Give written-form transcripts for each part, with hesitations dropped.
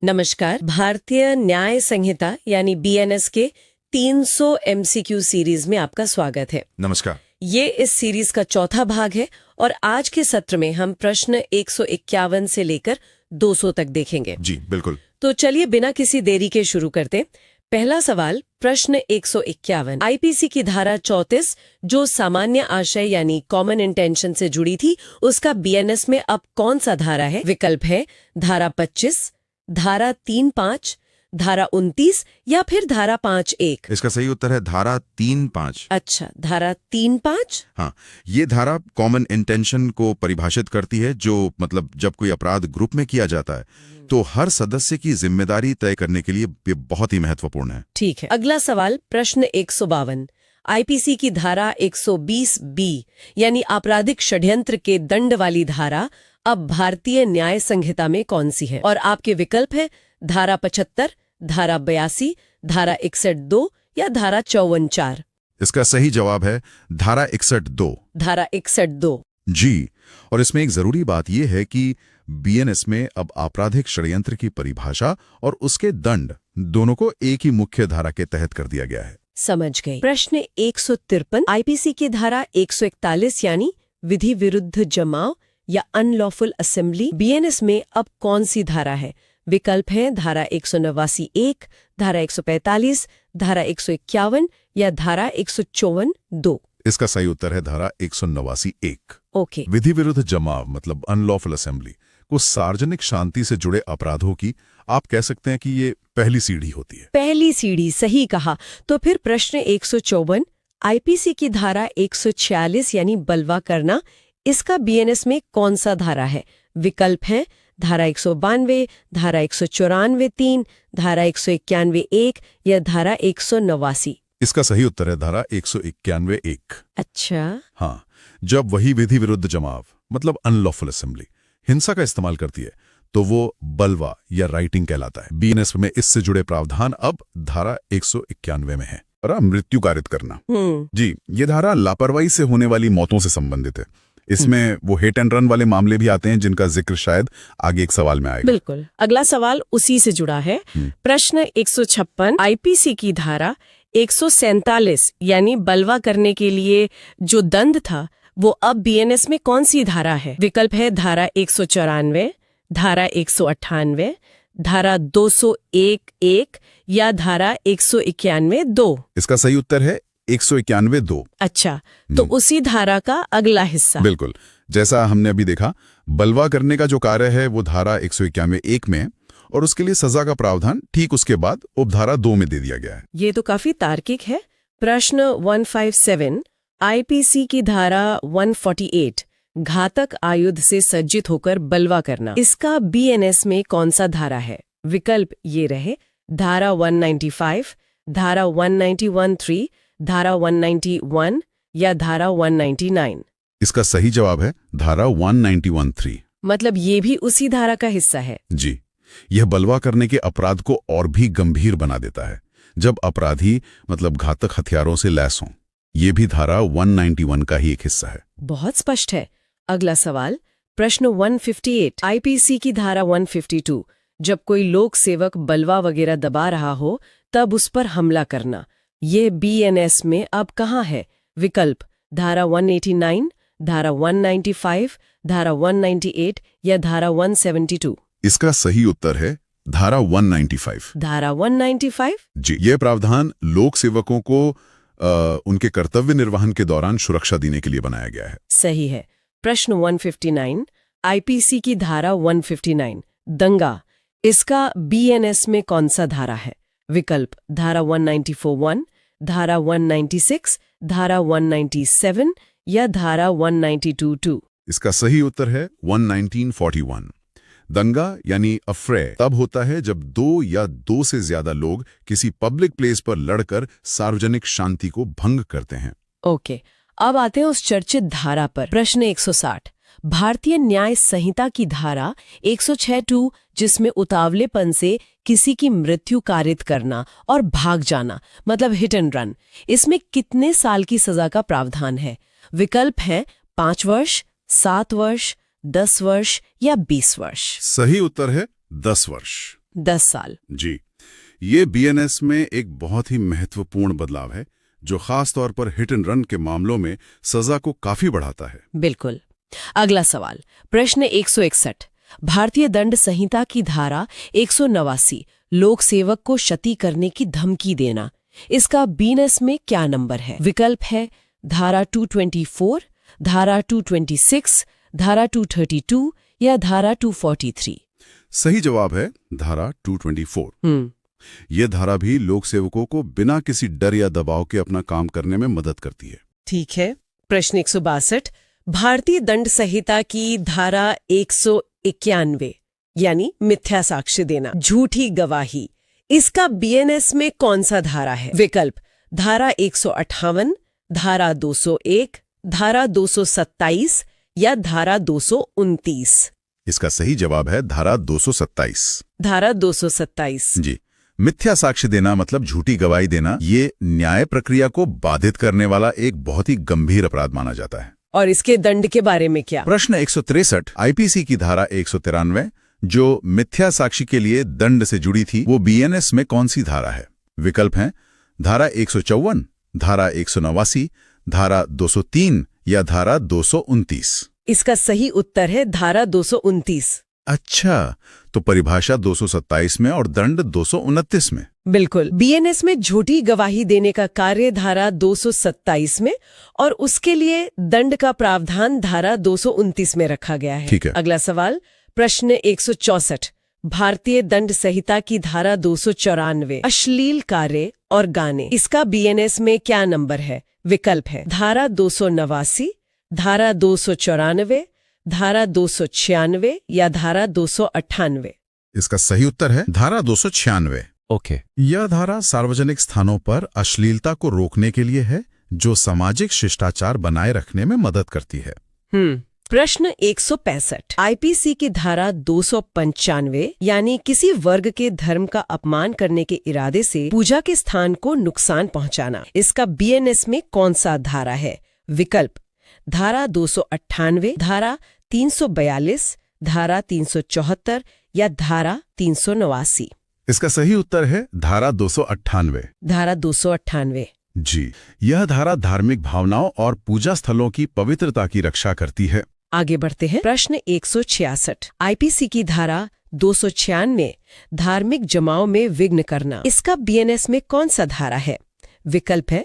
नमस्कार। भारतीय न्याय संहिता यानी बीएनएस के 300 एमसीक्यू सीरीज में आपका स्वागत है। नमस्कार। ये इस सीरीज का चौथा भाग है और आज के सत्र में हम प्रश्न 151 से लेकर 200 तक देखेंगे। जी बिल्कुल। तो चलिए बिना किसी देरी के शुरू करते। पहला सवाल, प्रश्न 151, आईपीसी की धारा 34 जो सामान्य आशय यानी कॉमन इंटेंशन से जुड़ी थी, उसका बीएनएस में अब कौन सा धारा है? विकल्प है धारा 25, धारा 3(5), धारा 29 या फिर धारा 5(1)। इसका सही उत्तर है धारा 3(5). अच्छा, धारा 3(5)। हाँ, ये धारा कॉमन इंटेंशन को परिभाषित करती है, जो मतलब जब कोई अपराध ग्रुप में किया जाता है तो हर सदस्य की जिम्मेदारी तय करने के लिए ये बहुत ही महत्वपूर्ण है। ठीक है। अगला सवाल, प्रश्न 152, आईपीसी की धारा 120(b) यानी आपराधिक षड्यंत्र के दंड वाली धारा अब भारतीय न्याय संहिता में कौन सी है? और आपके विकल्प है धारा 75, धारा 82, धारा 61(2) या धारा 54(4). इसका सही जवाब है धारा 61(2). धारा 61(2). जी, और इसमें एक जरूरी बात यह है कि बीएनएस में अब आपराधिक षड्यंत्र की परिभाषा और उसके दंड दोनों को एक ही मुख्य धारा के तहत कर दिया गया है। समझ गए। प्रश्न 153, आईपीसी की धारा 141 यानी विधि विरुद्ध जमाव या अनलॉफुल असेंबली, बीएनएस में अब कौन सी धारा है? विकल्प है धारा 189(1), धारा 145, धारा 151 या धारा 154(2). इसका सही उत्तर है धारा 189(1). ओके। विधि विरुद्ध जमाव मतलब अनलॉफुल असेंबली को सार्वजनिक शांति से जुड़े अपराधों की आप कह सकते हैं कि ये पहली सीढ़ी होती है। पहली सीढ़ी, सही कहा। तो फिर प्रश्न 154, आईपीसी की धारा 146 यानी बलवा करना, इसका बीएनएस में कौन सा धारा है? विकल्प है धारा 192, धारा 194(3), धारा 191(1) या धारा 189। इसका सही उत्तर है धारा 191(1). अच्छा। हाँ, जब वही विधि विरुद्ध जमाव मतलब अनलॉफुल असेंबली हिंसा का इस्तेमाल करती है तो वो बलवा या राइटिंग कहलाता है। बीएनएस में इससे जुड़े प्रावधान अब धारा 191 में है। और मृत्यु कारित करना, जी, ये धारा लापरवाही से होने वाली मौतों से संबंधित है। इसमें वो हिट एंड रन वाले मामले भी आते हैं जिनका जिक्र शायद आगे एक सवाल में आएगा। बिल्कुल। अगला सवाल उसी से जुड़ा है। प्रश्न 156, आईपीसी की धारा 147 यानी बलवा करने के लिए जो दंड था वो अब बीएनएस में कौन सी धारा है? विकल्प है धारा 194, धारा 198, धारा 201(1) या धारा 191(2). इसका सही उत्तर है 191(2). अच्छा, तो उसी धारा का अगला हिस्सा। बिल्कुल, जैसा हमने अभी देखा, बलवा करने का जो कार्य है वो धारा 191(1) में और उसके लिए सजा का प्रावधान ठीक उसके बाद उपधारा 2 में दे दिया गया है। ये तो काफी तार्किक है। प्रश्न 157, आईपीसी की धारा 148 घातक आयुध से सज्जित होकर बलवा करना, इसका बीएनएस में कौन सा धारा है? विकल्प ये रहे धारा 195, धारा 191(3), धारा 191 या धारा 199। इसका सही जवाब है धारा 191(3). मतलब ये भी उसी धारा का हिस्सा है। जी, यह बलवा करने के अपराध को और भी गंभीर बना देता है जब अपराधी मतलब घातक हथियारों से लैस हों। ये भी धारा 191 का ही एक हिस्सा है। बहुत स्पष्ट है। अगला सवाल, प्रश्न 158, आईपीसी की धारा 152 जब कोई लोक सेवक बलवा वगैरह दबा रहा हो तब उस पर हमला करना, ये बीएनएस में अब कहाँ है? विकल्प धारा 189, धारा 195, धारा 198 या धारा 172। इसका सही उत्तर है धारा 195। धारा 195? जी, यह प्रावधान लोक सेवकों को उनके कर्तव्य निर्वहन के दौरान सुरक्षा देने के लिए बनाया गया है। सही है। प्रश्न 159, आईपीसी की धारा 159 दंगा, इसका बीएनएस में कौन सा धारा है? विकल्प धारा 194(1), धारा 196, धारा 197 या धारा 192(2). इसका सही उत्तर है 11941। दंगा यानी अफ्रे तब होता है जब दो या दो से ज्यादा लोग किसी पब्लिक प्लेस पर लड़कर सार्वजनिक शांति को भंग करते हैं। ओके, अब आते हैं उस चर्चित धारा पर। प्रश्न 160, भारतीय न्याय संहिता की धारा 106(2) जिसमें उतावलेपन से किसी की मृत्यु कारित करना और भाग जाना मतलब हिट एंड रन, इसमें कितने साल की सजा का प्रावधान है? विकल्प है 5 वर्ष, 7 वर्ष, 10 वर्ष या 20 वर्ष। सही उत्तर है 10 वर्ष। 10 साल। जी, ये बीएनएस में एक बहुत ही महत्वपूर्ण बदलाव है जो खास तौर पर हिट एंड रन के मामलों में सजा को काफी बढ़ाता है। बिल्कुल। अगला सवाल, प्रश्न 161। भारतीय दंड संहिता की धारा 189, लोक सेवक को क्षति करने की धमकी देना, इसका बीएनएस में क्या नंबर है? विकल्प है धारा 224, धारा 226, धारा 232 या धारा 243। सही जवाब है धारा 224। यह धारा भी लोक सेवकों को बिना किसी डर या दबाव के अपना काम करने में मदद करती है। ठीक है। प्रश्न 162, भारतीय दंड संहिता की धारा 191 यानी मिथ्या साक्ष्य देना, झूठी गवाही, इसका बीएनएस में कौन सा धारा है? विकल्प धारा 158, धारा 201, धारा 227 या धारा 229। इसका सही जवाब है धारा 227। धारा 227। जी, मिथ्या साक्ष्य देना मतलब झूठी गवाही देना, ये न्याय प्रक्रिया को बाधित करने वाला एक बहुत ही गंभीर अपराध माना जाता है। और इसके दंड के बारे में क्या? प्रश्न 163, आईपीसी की धारा 193 जो मिथ्या साक्षी के लिए दंड से जुड़ी थी, वो बीएनएस में कौन सी धारा है? विकल्प हैं धारा 154, धारा 189, धारा 203 या धारा 229। इसका सही उत्तर है धारा 229। अच्छा, तो परिभाषा 227 में और दंड 229 में। बिल्कुल। बीएनएस में झूठी गवाही देने का कार्य धारा 227 में और उसके लिए दंड का प्रावधान धारा 229 में रखा गया है। ठीक है। अगला सवाल, प्रश्न 164, भारतीय दंड संहिता की धारा 294, अश्लील कार्य और गाने, इसका बीएनएस में क्या नंबर है? विकल्प है धारा 289, धारा 294, धारा 296 या धारा 298। इसका सही उत्तर है धारा 296। ओके। यह धारा सार्वजनिक स्थानों पर अश्लीलता को रोकने के लिए है, जो सामाजिक शिष्टाचार बनाए रखने में मदद करती है। प्रश्न 165, आईपीसी की धारा 295 यानी किसी वर्ग के धर्म का अपमान करने के इरादे से पूजा के स्थान को नुकसान पहुंचाना, इसका बीएनएस में कौन सा धारा है? विकल्प धारा 298, धारा 342, धारा 374 या धारा 389। इसका सही उत्तर है धारा 298। धारा 298। जी, यह धारा धार्मिक भावनाओं और पूजा स्थलों की पवित्रता की रक्षा करती है। आगे बढ़ते हैं। प्रश्न 166, आईपीसी की धारा 296, धार्मिक जमाव में विघ्न करना, इसका बीएनएस में कौन सा धारा है? विकल्प है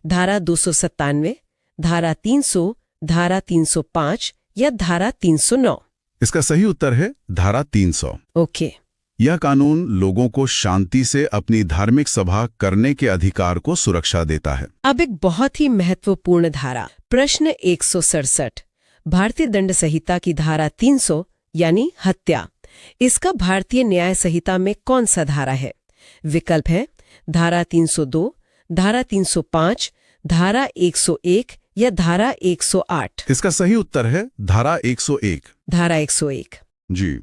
धारा 297, धारा 300, धारा 305 या धारा 309। इसका सही उत्तर है धारा 300। ओके। यह कानून लोगों को शांति से अपनी धार्मिक सभा करने के अधिकार को सुरक्षा देता है। अब एक बहुत ही महत्वपूर्ण धारा, प्रश्न 167, भारतीय दंड संहिता की धारा 300 यानी हत्या, इसका भारतीय न्याय संहिता में कौन सा धारा है? विकल्प है धारा 302, धारा 305, धारा 101 या धारा 108। इसका सही उत्तर है धारा 101। धारा 101। जी,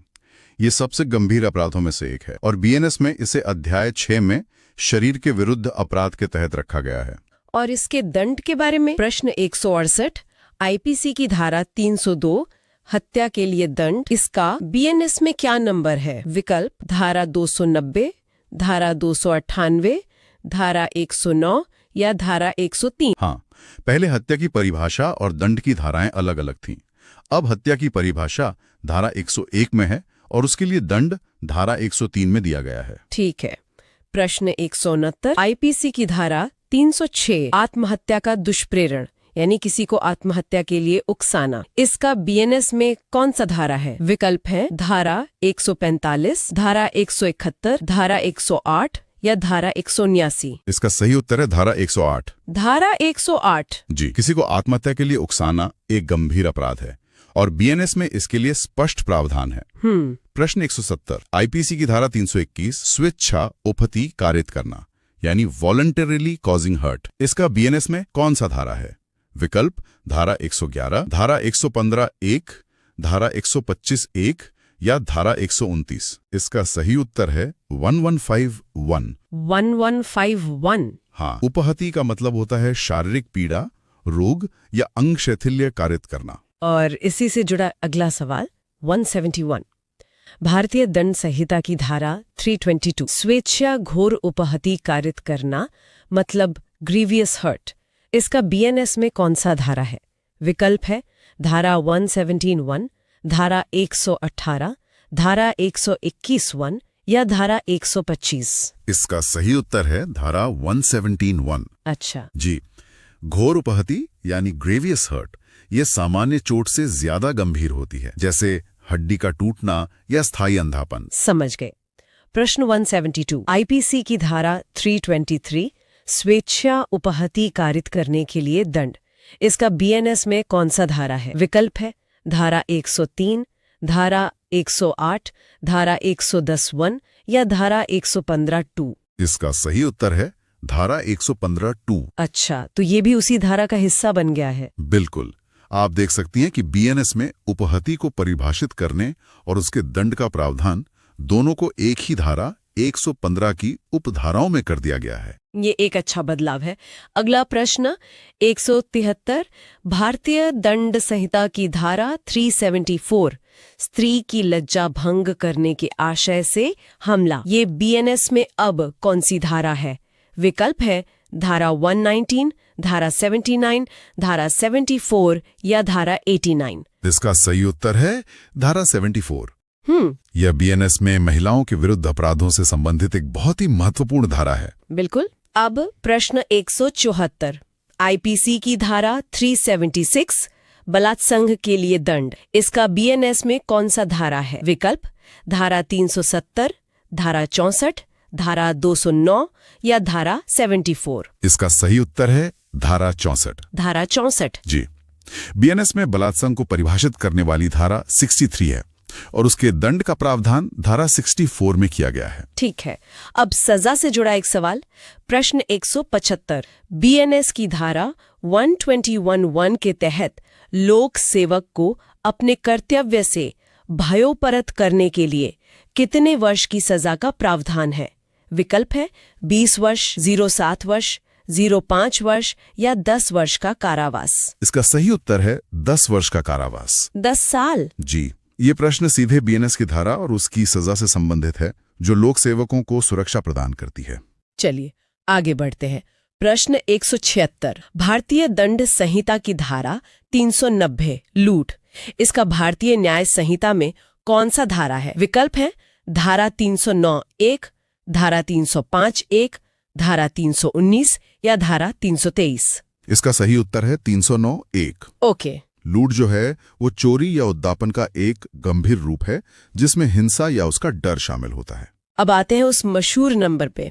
ये सबसे गंभीर अपराधों में से एक है और बीएनएस में इसे अध्याय 6 में शरीर के विरुद्ध अपराध के तहत रखा गया है। और इसके दंड के बारे में प्रश्न 168, आईपीसी की धारा 302, हत्या के लिए दंड, इसका बीएनएस में क्या नंबर है? विकल्प धारा 290, धारा 298, धारा 109 या धारा 103। हाँ, पहले हत्या की परिभाषा और दंड की धाराएं अलग अलग थीं। अब हत्या की परिभाषा धारा 101 में है और उसके लिए दंड धारा 103 में दिया गया है। ठीक है। प्रश्न 169, आईपीसी की धारा 306, आत्महत्या का दुष्प्रेरण यानी किसी को आत्महत्या के लिए उकसाना, इसका बीएनएस में कौन सा धारा है? विकल्प है धारा 145, धारा 171, धारा 108 या धारा 179। इसका सही उत्तर है धारा 108। धारा 108। जी, किसी को आत्महत्या के लिए उकसाना एक गंभीर अपराध है और बीएनएस में इसके लिए स्पष्ट प्रावधान है। प्रश्न 170, आईपीसी की धारा 321, स्वेच्छा उपहति कारित करना यानी वॉलंटरीली कॉजिंग हर्ट, इसका बीएनएस में कौन सा धारा है? विकल्प धारा 111, धारा 115(1), धारा 125(1) या धारा 129। इसका सही उत्तर है 1151। 1151। हाँ, उपहति का मतलब होता है शारीरिक पीड़ा, रोग या अंग शैथिल्य कारित करना। और इसी से जुड़ा अगला सवाल 171, भारतीय दंड संहिता की धारा 322 स्वेच्छा घोर उपहति कारित करना मतलब ग्रीवियस हर्ट, इसका बीएनएस में कौन सा धारा है? विकल्प है धारा 117(1), धारा 118, धारा 121(1) या धारा 125। इसका सही उत्तर है धारा 117(1). अच्छा जी, घोर उपहति यानी ग्रेवियस हर्ट ये सामान्य चोट से ज्यादा गंभीर होती है, जैसे हड्डी का टूटना या स्थायी अंधापन। समझ गए। प्रश्न 172 आईपीसी की धारा 323 स्वेच्छा उपहति कारित करने के लिए दंड, इसका बीएनएस में कौन सा धारा है? विकल्प है धारा 103, धारा 108, धारा 110(1) या धारा 115(2)। इसका सही उत्तर है धारा 115(2). अच्छा, तो ये भी उसी धारा का हिस्सा बन गया है। बिल्कुल, आप देख सकती हैं कि बीएनएस में उपहति को परिभाषित करने और उसके दंड का प्रावधान दोनों को एक ही धारा 115 की उपधाराओं में कर दिया गया है। ये एक अच्छा बदलाव है। अगला प्रश्न 173 भारतीय दंड संहिता की धारा 374 स्त्री की लज्जा भंग करने के आशय से हमला, ये बीएनएस में अब कौन सी धारा है? विकल्प है धारा 119, धारा 79, धारा 74 या धारा 89। इसका सही उत्तर है धारा 74। यह बीएनएस में महिलाओं के विरुद्ध अपराधों से संबंधित एक बहुत ही महत्वपूर्ण धारा है। बिल्कुल। अब प्रश्न 174 आईपीसी की धारा 376 बलात्संग के लिए दंड, इसका बीएनएस में कौन सा धारा है? विकल्प धारा 370, धारा 64, धारा 209 या धारा 74। इसका सही उत्तर है धारा 64। धारा 64। जी, बीएनएस में बलात्संग को परिभाषित करने वाली धारा 63 है और उसके दंड का प्रावधान धारा 64 में किया गया है। ठीक है। अब सजा से जुड़ा एक सवाल, प्रश्न 175 बीएनएस की धारा 121(1) के तहत लोक सेवक को अपने कर्तव्य से भयोपरत करने के लिए कितने वर्ष की सजा का प्रावधान है? विकल्प है 20 वर्ष, 0.7 वर्ष, 0.5 वर्ष या 10 वर्ष का कारावास। इसका सही उत्तर है 10 वर्ष का कारावास। 10 साल? जी, ये प्रश्न सीधे बीएनएस की धारा और उसकी सजा से संबंधित है, जो लोक सेवकों को सुरक्षा प्रदान करती है। चलिए आगे बढ़ते हैं। प्रश्न 176 भारतीय दंड संहिता की धारा 390 लूट, इसका भारतीय न्याय संहिता में कौन सा धारा है? विकल्प है धारा 309(1), धारा 305(1), धारा 319 या धारा 323। इसका सही उत्तर है 309(1). ओके। लूट जो है वो चोरी या उद्दापन का एक गंभीर रूप है जिसमें हिंसा या उसका डर शामिल होता है। अब आते हैं उस मशहूर नंबर पे।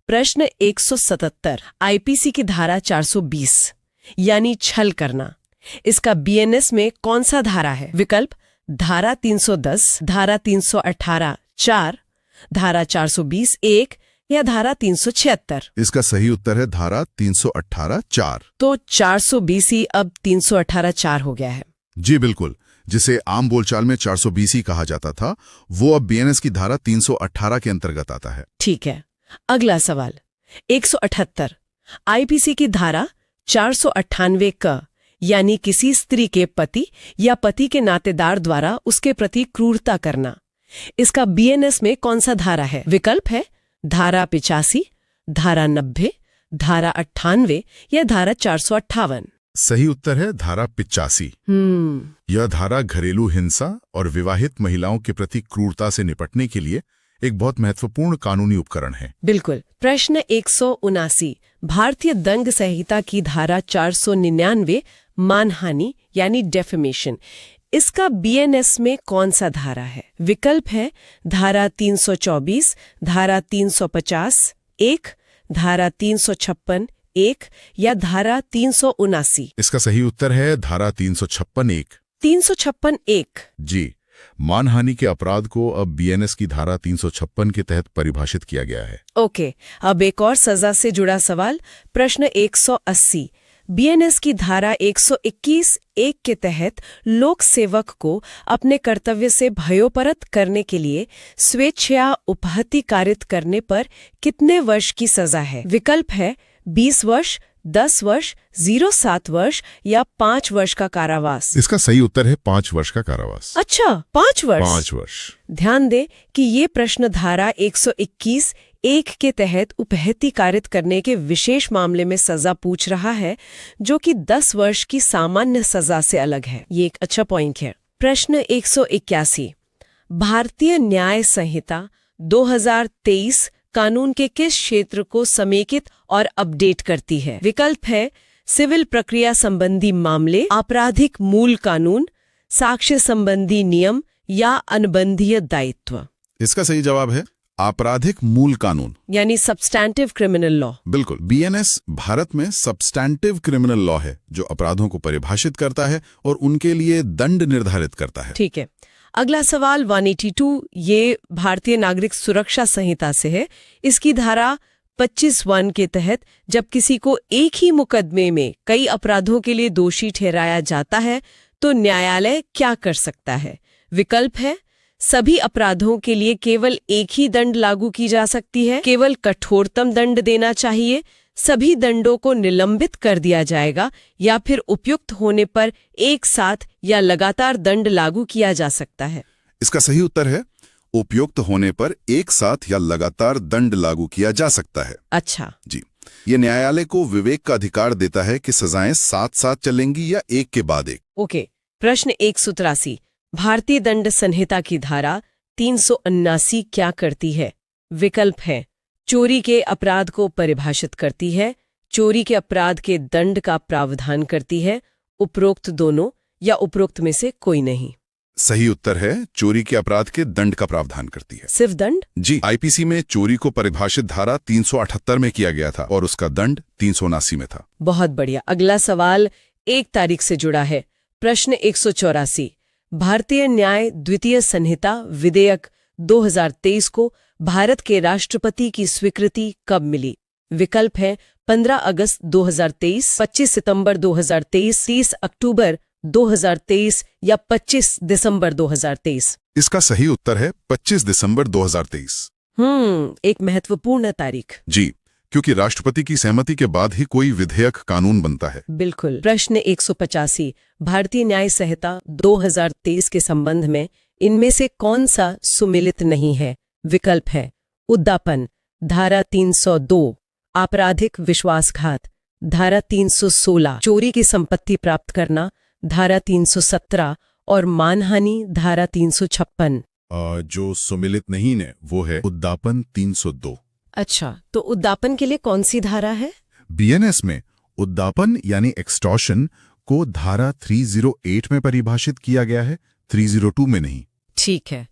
प्रश्न 177 आईपीसी की धारा 420 यानी छल करना, इसका बीएनएस में कौन सा धारा है? विकल्प धारा 310, धारा 318(4), धारा 420(1) या धारा 376। इसका सही उत्तर है धारा 318(4). तो 420 ही अब 318(4) हो गया है। जी बिल्कुल, जिसे आम बोलचाल में 420 ही कहा जाता था, वो अब बीएनएस की धारा 318 के अंतर्गत आता है। ठीक है। अगला सवाल 178 आईपीसी की धारा 498 क यानी किसी स्त्री के पति या पति के नातेदार द्वारा उसके प्रति क्रूरता करना, इसका बीएनएस में कौन सा धारा है? विकल्प है धारा 85, धारा 90, धारा 98 या धारा 458। सही उत्तर है धारा 85। यह धारा घरेलू हिंसा और विवाहित महिलाओं के प्रति क्रूरता से निपटने के लिए एक बहुत महत्वपूर्ण कानूनी उपकरण है। बिल्कुल। प्रश्न 179 भारतीय दंड संहिता की धारा 499 मानहानि यानी डेफेमेशन, इसका बीएनएस में कौन सा धारा है? विकल्प है धारा 324, धारा 350(1), धारा 356(1) या धारा 379। इसका सही उत्तर है धारा 356(1). 356(1). जी, मानहानि के अपराध को अब बीएनएस की धारा 356 के तहत परिभाषित किया गया है। ओके। अब एक और सजा से जुड़ा सवाल, प्रश्न 180 बीएनएस की धारा 121(1) के तहत लोक सेवक को अपने कर्तव्य से भयोपरत करने के लिए स्वेच्छा उपहति कारित करने पर कितने वर्ष की सजा है? विकल्प है 20 वर्ष, 10 वर्ष, 0-7 वर्ष या 5 वर्ष का कारावास? इसका सही उत्तर है 5 वर्ष का कारावास। अच्छा, 5 वर्ष। 5 वर्ष। ध्यान दें कि ये प्रश्न धारा 121(1) के तहत उपहति कारित करने के विशेष मामले में सजा पूछ रहा है, जो कि 10 वर्ष की सामान्य सजा से अलग है। ये एक अच्छा पॉइंट है। प्रश्न 181, भारतीय न्याय संहिता 2023 कानून के किस क्षेत्र को समेकित और अपडेट करती है? विकल्प है सिविल प्रक्रिया संबंधी मामले, आपराधिक मूल कानून, साक्ष्य संबंधी नियम या अनुबंधीय दायित्व। इसका सही जवाब है आपराधिक मूल कानून, यानी सब्सटैंटिव क्रिमिनल लॉ। बिल्कुल। बीएनएस भारत में सब्सटैंटिव क्रिमिनल लॉ है, जो अपराधों को परिभाषित करता है और उनके लिए दंड निर्धारित करता है। ठीक है। अगला सवाल 182, ये भारतीय नागरिक सुरक्षा संहिता से है। इसकी धारा 25(1) के तहत जब किसी को एक ही मुकदमे में कई अपराधों के लिए दोषी ठहराया जाता है तो न्यायालय क्या कर सकता है? विकल्प है सभी अपराधों के लिए केवल एक ही दंड लागू की जा सकती है, केवल कठोरतम दंड देना चाहिए, सभी दंडों को निलंबित कर दिया जाएगा, या फिर उपयुक्त होने पर एक साथ या लगातार दंड लागू किया जा सकता है। इसका सही उत्तर है उपयुक्त होने पर एक साथ या लगातार दंड लागू किया जा सकता है। अच्छा जी, ये न्यायालय को विवेक का अधिकार देता है कि सजाएं साथ साथ चलेंगी या एक के बाद एक। ओके। प्रश्न 183, भारतीय दंड संहिता की धारा 379 क्या करती है? विकल्प है चोरी के अपराध को परिभाषित करती है, चोरी के अपराध के दंड का प्रावधान करती है, उपरोक्त दोनों या उपरोक्त में से कोई नहीं। सही उत्तर है चोरी के अपराध के दंड का प्रावधान करती है। सिर्फ दंड? जी, आईपीसी में चोरी को परिभाषित धारा 378 में किया गया था और उसका दंड 379 में था। बहुत बढ़िया। अगला सवाल 1 तारीख से जुड़ा है। प्रश्न 184, भारतीय न्याय द्वितीय संहिता विधेयक 2023 को भारत के राष्ट्रपति की स्वीकृति कब मिली? विकल्प है 15 अगस्त 2023, 25 सितंबर 2023, 30 अक्टूबर 2023 या 25 दिसंबर 2023। इसका सही उत्तर है 25 दिसंबर 2023। एक महत्वपूर्ण तारीख। जी, क्योंकि राष्ट्रपति की सहमति के बाद ही कोई विधेयक कानून बनता है। बिल्कुल। प्रश्न 185, भारतीय न्याय संहिता 2023 के संबंध में इनमें से कौन सा सुमेलित नहीं है? विकल्प है उद्दापन, धारा 302, आपराधिक विश्वासघात, धारा 316, चोरी की संपत्ति प्राप्त करना, धारा 317 और मानहानि, धारा 356। जो सुमेलित नहीं है वो है उद्दापन 302। अच्छा, तो उद्दापन के लिए कौन सी धारा है? बीएनएस में उद्दापन यानी एक्सटॉर्शन को धारा 308 में परिभाषित किया गया है, 302 में नहीं। ठीक है।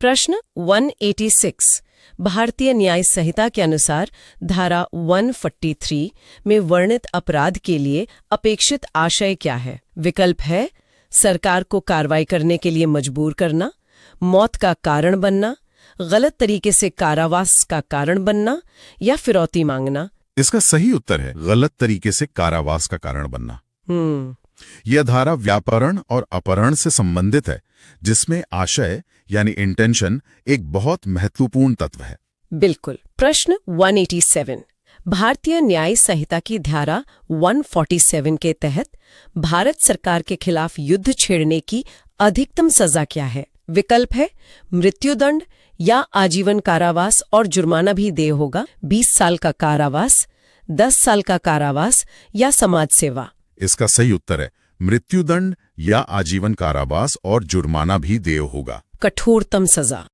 प्रश्न 186, भारतीय न्याय संहिता के अनुसार धारा 143 में वर्णित अपराध के लिए अपेक्षित आशय क्या है? विकल्प है सरकार को कार्रवाई करने के लिए मजबूर करना, मौत का कारण बनना, गलत तरीके से कारावास का कारण बनना या फिरौती मांगना। इसका सही उत्तर है गलत तरीके से कारावास का कारण बनना। यह धारा व्यापारण और अपहरण से संबंधित है, जिसमें आशय यानी इंटेंशन एक बहुत महत्वपूर्ण तत्व है। बिल्कुल। प्रश्न 187, भारतीय न्याय संहिता की धारा 147 के तहत भारत सरकार के खिलाफ युद्ध छेड़ने की अधिकतम सजा क्या है? विकल्प है मृत्युदंड या आजीवन कारावास और जुर्माना भी देय होगा, 20 साल का कारावास, 10 साल का कारावास या समाज सेवा। इसका सही उत्तर है मृत्युदंड या आजीवन कारावास और जुर्माना भी देय होगा, कठोरतम सजा।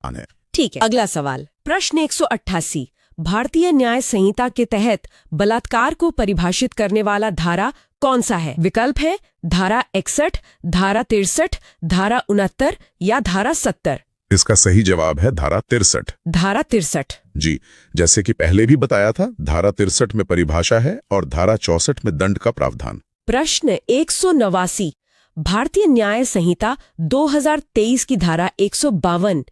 ठीक है। अगला सवाल प्रश्न 188, भारतीय न्याय संहिता के तहत बलात्कार को परिभाषित करने वाला धारा कौन सा है? विकल्प है धारा 61, धारा 63, धारा 69 या धारा 70। इसका सही जवाब है धारा 63। धारा 63। जी, जैसे कि पहले भी बताया था, धारा 63 में परिभाषा है और धारा 64 में दंड का प्रावधान। प्रश्न 189, भारतीय न्याय संहिता 2023 की धारा 152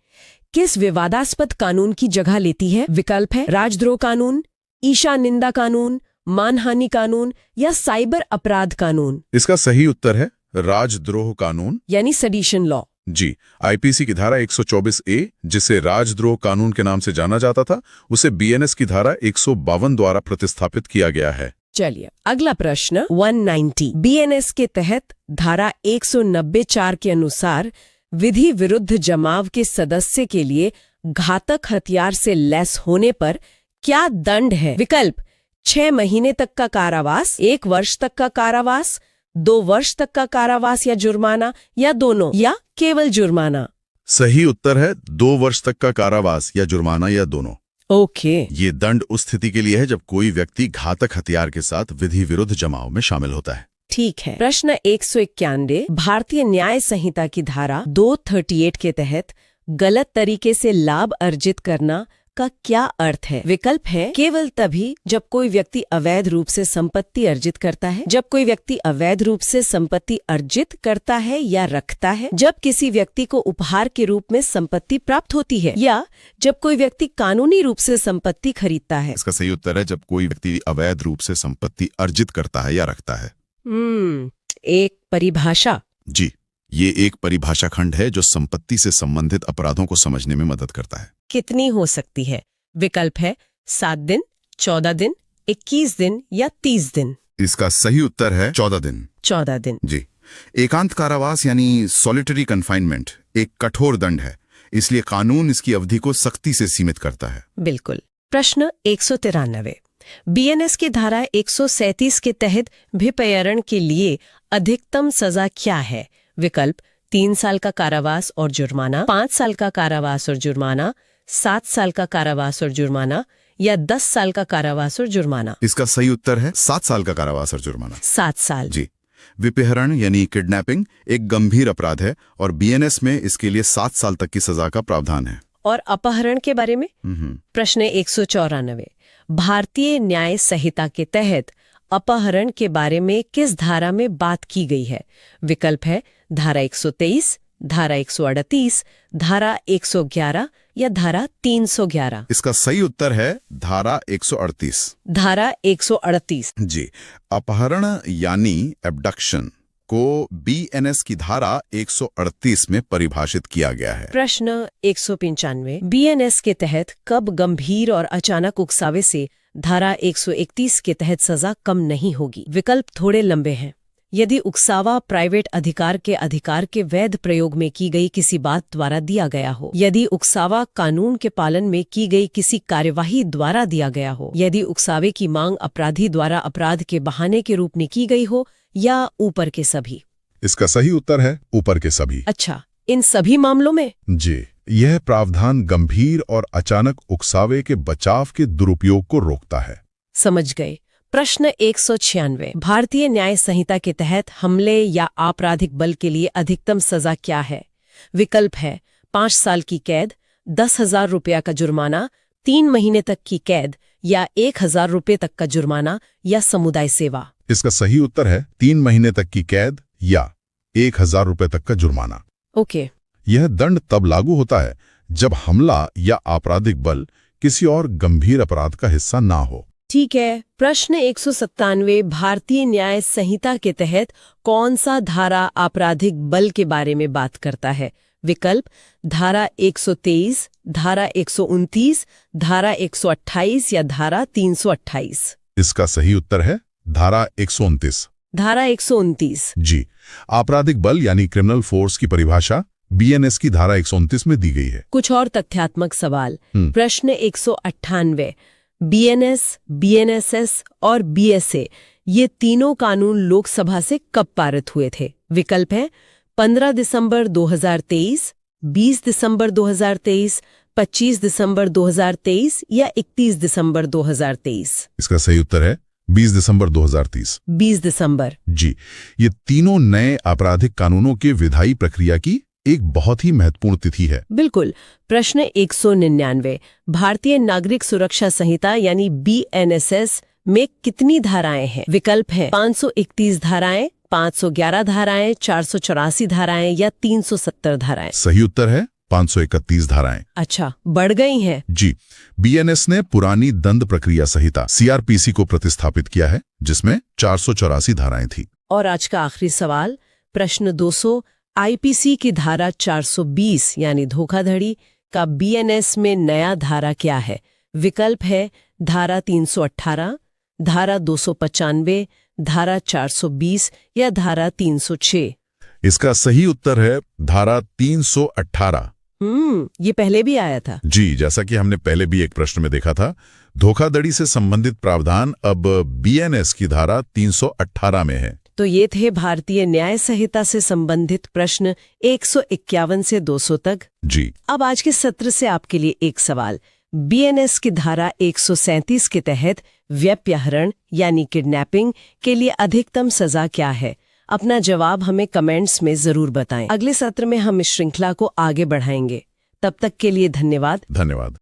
किस विवादास्पद कानून की जगह लेती है? विकल्प है राजद्रोह कानून, ईशा निंदा कानून, मानहानि कानून या साइबर अपराध कानून। इसका सही उत्तर है राजद्रोह कानून यानी सेडिशन लॉ। जी, आईपीसी की धारा 124A, जिसे राजद्रोह कानून के नाम से जाना जाता था, उसे बीएनएस की धारा 152 द्वारा प्रतिस्थापित किया गया है। चलिए अगला प्रश्न 190 बीएनएस के तहत धारा 190(4) के अनुसार विधि विरुद्ध जमाव के सदस्य के लिए घातक हथियार से लैस होने पर क्या दंड है? विकल्प 6 महीने तक का कारावास, 1 वर्ष तक का कारावास, 2 वर्ष तक का कारावास या जुर्माना, या दोनों, या केवल जुर्माना। सही उत्तर है 2 वर्ष तक का कारावास या जुर्माना या दोनों। ओके। ये दंड उस स्थिति के लिए है जब कोई व्यक्ति घातक हथियार के साथ विधि विरुद्ध जमाव में शामिल होता है। ठीक है। प्रश्न 191 भारतीय न्याय संहिता की धारा 238 के तहत गलत तरीके से लाभ अर्जित करना का क्या अर्थ है? विकल्प है केवल तभी जब कोई व्यक्ति अवैध रूप से संपत्ति अर्जित करता है, जब कोई व्यक्ति अवैध रूप से संपत्ति अर्जित करता है या रखता है, जब किसी व्यक्ति को उपहार के रूप में संपत्ति प्राप्त होती है, या जब कोई व्यक्ति कानूनी रूप से संपत्ति खरीदता है। इसका सही उत्तर है जब कोई व्यक्ति अवैध रूप से संपत्ति अर्जित करता है या रखता है। एक परिभाषा। जी, ये एक परिभाषा खंड है जो संपत्ति से संबंधित अपराधों को समझने में मदद करता है। कितनी हो सकती है? विकल्प है 7 दिन, 14 दिन, 21 दिन या 30 दिन। इसका सही उत्तर है 14 दिन। 14 दिन। जी, एकांत कारावास यानी सॉलिटरी कन्फाइनमेंट एक कठोर दंड है, इसलिए कानून इसकी अवधि को सख्ती से सीमित करता है। बिल्कुल। प्रश्न 193 बीएनएस की धारा 137 के तहत भिपयरण के लिए अधिकतम सजा क्या है? विकल्प 3 साल का कारावास और जुर्माना, 5 साल का कारावास और जुर्माना, 7 साल का कारावास और जुर्माना, या 10 साल का कारावास और जुर्माना। इसका सही उत्तर है 7 साल का कारावास और जुर्माना। 7 साल। जी, विपहरण यानी किडनैपिंग एक गंभीर अपराध है और बीएनएस में इसके लिए 7 साल तक की सजा का प्रावधान है। और अपहरण के बारे में? प्रश्न 194 भारतीय न्याय संहिता के तहत अपहरण के बारे में किस धारा में बात की गई है? विकल्प है धारा 123, धारा 138, धारा 111 या धारा 311। इसका सही उत्तर है धारा 138। धारा 138। जी, अपहरण यानी एब्डक्शन को बीएनएस की धारा 138 में परिभाषित किया गया है। प्रश्न 195 बीएनएस के तहत कब गंभीर और अचानक उकसावे से धारा 131 के तहत सजा कम नहीं होगी? विकल्प थोड़े लंबे हैं। यदि उकसावा प्राइवेट अधिकार के वैध प्रयोग में की गई किसी बात द्वारा दिया गया हो, यदि उकसावा कानून के पालन में की गई किसी कार्यवाही द्वारा दिया गया हो, यदि उकसावे की मांग अपराधी द्वारा अपराध के बहाने के रूप में की गई हो, या ऊपर के सभी। इसका सही उत्तर है ऊपर के सभी। अच्छा, इन सभी मामलों में? जी, यह प्रावधान गंभीर और अचानक उकसावे के बचाव के दुरुपयोग को रोकता है। समझ गए। प्रश्न 196 भारतीय न्याय संहिता के तहत हमले या आपराधिक बल के लिए अधिकतम सजा क्या है? विकल्प है 5 साल की कैद, 10,000 रुपया का जुर्माना, 3 महीने तक की कैद, या 1,000 रुपये तक का जुर्माना, या समुदाय सेवा। इसका सही उत्तर है 3 महीने तक की कैद या 1,000 रुपये तक का जुर्माना। ओके। यह दंड तब लागू होता है जब हमला या आपराधिक बल किसी और गंभीर अपराध का हिस्सा ना हो। ठीक है। प्रश्न 197 भारतीय न्याय संहिता के तहत कौन सा धारा आपराधिक बल के बारे में बात करता है? विकल्प धारा 123, धारा 129, धारा 128 या धारा 328। इसका सही उत्तर है धारा 129। धारा 129। जी, आपराधिक बल यानी क्रिमिनल फोर्स की परिभाषा बीएनएस की धारा 129 में दी गई है। कुछ और तथ्यात्मक सवाल। प्रश्न 198 बीएनएस, बीएनएसएस और बीएसए ये तीनों कानून लोकसभा से कब पारित हुए थे? विकल्प है 15 दिसंबर 2023, 20 दिसंबर 2023, 25 दिसंबर 2023 या 31 दिसंबर 2023। इसका सही उत्तर है 20 दिसंबर 2023। 20 दिसंबर। जी, ये तीनों नए आपराधिक कानूनों के विधायी प्रक्रिया की एक बहुत ही महत्वपूर्ण तिथि है। बिल्कुल। प्रश्न 199 भारतीय नागरिक सुरक्षा संहिता यानी बीएनएसएस में कितनी धाराएं हैं? विकल्प है 531 धाराएं, 511 धाराएं, 484 धाराएं या 370 धाराएं। सही उत्तर है 531 धाराएं। अच्छा, बढ़ गई हैं। जी, बीएनएस ने पुरानी दंड प्रक्रिया संहिता सीआरपीसी को प्रतिस्थापित किया है, जिसमें 484 धाराएं थी। और आज का आखिरी सवाल, प्रश्न 200 आईपीसी की धारा 420 यानी धोखाधड़ी का बीएनएस में नया धारा क्या है? विकल्प है धारा 318, धारा 295, धारा 420 या धारा 306? इसका सही उत्तर है धारा 318। ये पहले भी आया था। जी, जैसा कि हमने पहले भी एक प्रश्न में देखा था, धोखाधड़ी से संबंधित प्रावधान अब बीएनएस की धारा 318 में है। तो ये थे भारतीय न्याय संहिता से संबंधित प्रश्न 151 से 200 तक। जी। अब आज के सत्र से आपके लिए एक सवाल। बीएनएस की धारा 137 के तहत व्यभिचारण यानी किडनैपिंग के लिए अधिकतम सजा क्या है? अपना जवाब हमें कमेंट्स में जरूर बताएं। अगले सत्र में हम इस श्रृंखला को आगे बढ़ाएंगे। तब तक के लिए धन्यवाद। धन्यवाद।